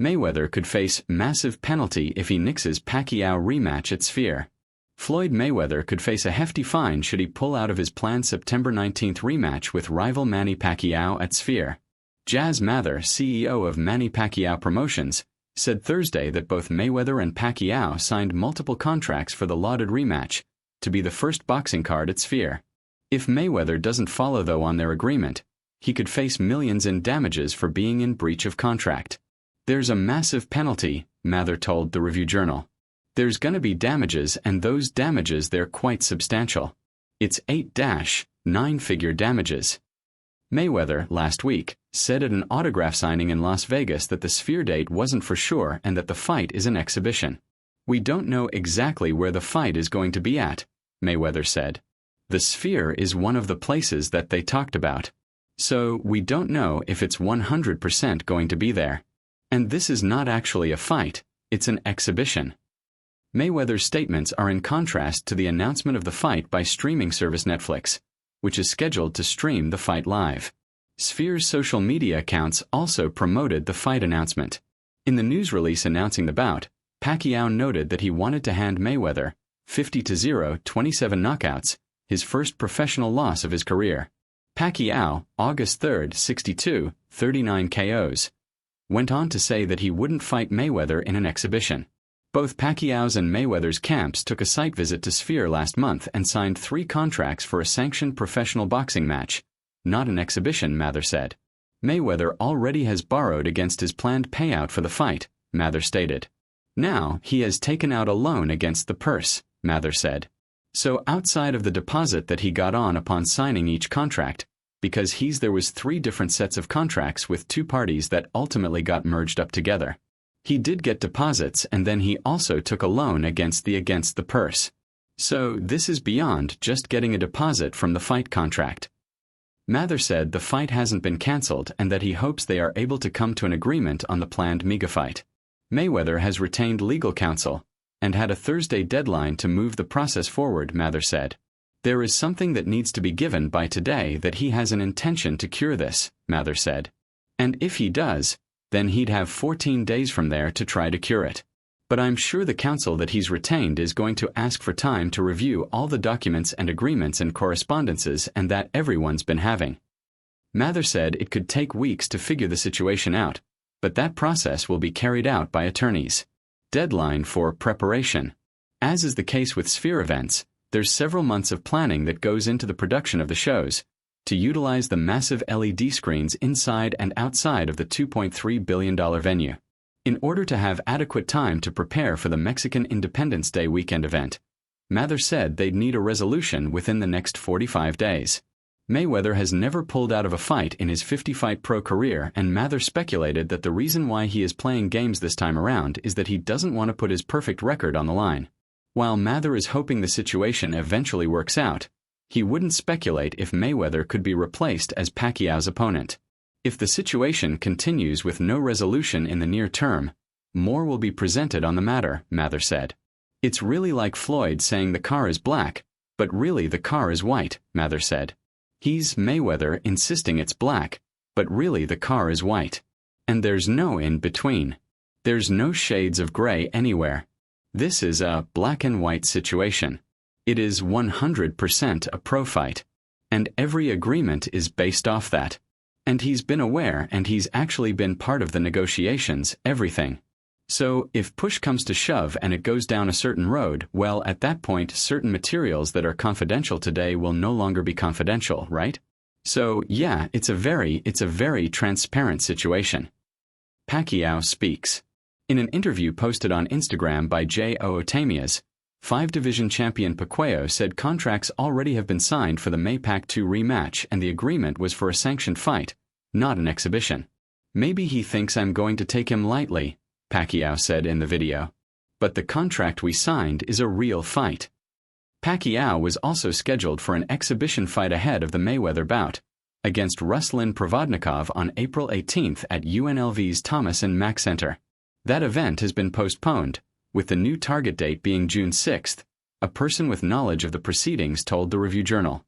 Mayweather could face massive penalty if he nixes Pacquiao rematch at Sphere. Floyd Mayweather could face a hefty fine should he pull out of his planned September 19 rematch with rival Manny Pacquiao at Sphere. Jas Mathur, CEO of Manny Pacquiao Promotions, said Thursday that both Mayweather and Pacquiao signed multiple contracts for the lauded rematch, to be the first boxing card at Sphere. If Mayweather doesn't follow though on their agreement, he could face millions in damages for being in breach of contract. There's a massive penalty, Mathur told the Review Journal. There's gonna be damages, and those damages they're quite substantial. It's 8-9-figure damages. Mayweather, last week, said at an autograph signing in Las Vegas that the Sphere date wasn't for sure and that the fight is an exhibition. "We don't know exactly where the fight is going to be at," Mayweather said. "The Sphere is one of the places that they talked about. So we don't know if it's 100% going to be there. And this is not actually a fight, it's an exhibition." Mayweather's statements are in contrast to the announcement of the fight by streaming service Netflix, which is scheduled to stream the fight live. Sphere's social media accounts also promoted the fight announcement. In the news release announcing the bout, Pacquiao noted that he wanted to hand Mayweather 50-0, 27 knockouts, his first professional loss of his career. Pacquiao, August 3, 62, 39 KOs, went on to say that he wouldn't fight Mayweather in an exhibition. Both Pacquiao's and Mayweather's camps took a site visit to Sphere last month and signed 3 contracts for a sanctioned professional boxing match, not an exhibition, Mathur said. Mayweather already has borrowed against his planned payout for the fight, Mathur stated. Now he has taken out a loan against the purse, Mathur said. So outside of the deposit that he got on upon signing each contract, because there was 3 different sets of contracts with 2 parties that ultimately got merged up together. He did get deposits, and then he also took a loan against the purse. So this is beyond just getting a deposit from the fight contract. Mathur said the fight hasn't been cancelled and that he hopes they are able to come to an agreement on the planned mega fight. Mayweather has retained legal counsel and had a Thursday deadline to move the process forward, Mathur said. "There is something that needs to be given by today that he has an intention to cure this," Mathur said. "And if he does, then he'd have 14 days from there to try to cure it. But I'm sure the counsel that he's retained is going to ask for time to review all the documents and agreements and correspondences and that everyone's been having." Mathur said it could take weeks to figure the situation out, but that process will be carried out by attorneys. Deadline for preparation. As is the case with Sphere events, there's several months of planning that goes into the production of the shows, to utilize the massive LED screens inside and outside of the $2.3 billion venue. In order to have adequate time to prepare for the Mexican Independence Day weekend event, Mathur said they'd need a resolution within the next 45 days. Mayweather has never pulled out of a fight in his 50-fight pro career, and Mathur speculated that the reason why he is playing games this time around is that he doesn't want to put his perfect record on the line. While Mathur is hoping the situation eventually works out, he wouldn't speculate if Mayweather could be replaced as Pacquiao's opponent. If the situation continues with no resolution in the near term, more will be presented on the matter, Mathur said. "It's really like Floyd saying the car is black, but really the car is white," Mathur said. He's Mayweather insisting it's black, but really the car is white. And there's no in between. There's no shades of gray anywhere. This is a black and white situation. It is 100% a pro fight. And every agreement is based off that. And he's been aware, and he's actually been part of the negotiations, everything. So, if push comes to shove and it goes down a certain road, well, at that point, certain materials that are confidential today will no longer be confidential, right? So, yeah, it's a very transparent situation. Pacquiao speaks. In an interview posted on Instagram by J.O. Otamias, 5-division champion Pacquiao said contracts already have been signed for the May Pac 2 rematch and the agreement was for a sanctioned fight, not an exhibition. "Maybe he thinks I'm going to take him lightly," Pacquiao said in the video. "But the contract we signed is a real fight." Pacquiao was also scheduled for an exhibition fight ahead of the Mayweather bout, against Ruslan Provodnikov on April 18 at UNLV's Thomas and Mack Center. That event has been postponed, with the new target date being June 6, a person with knowledge of the proceedings told the Review Journal.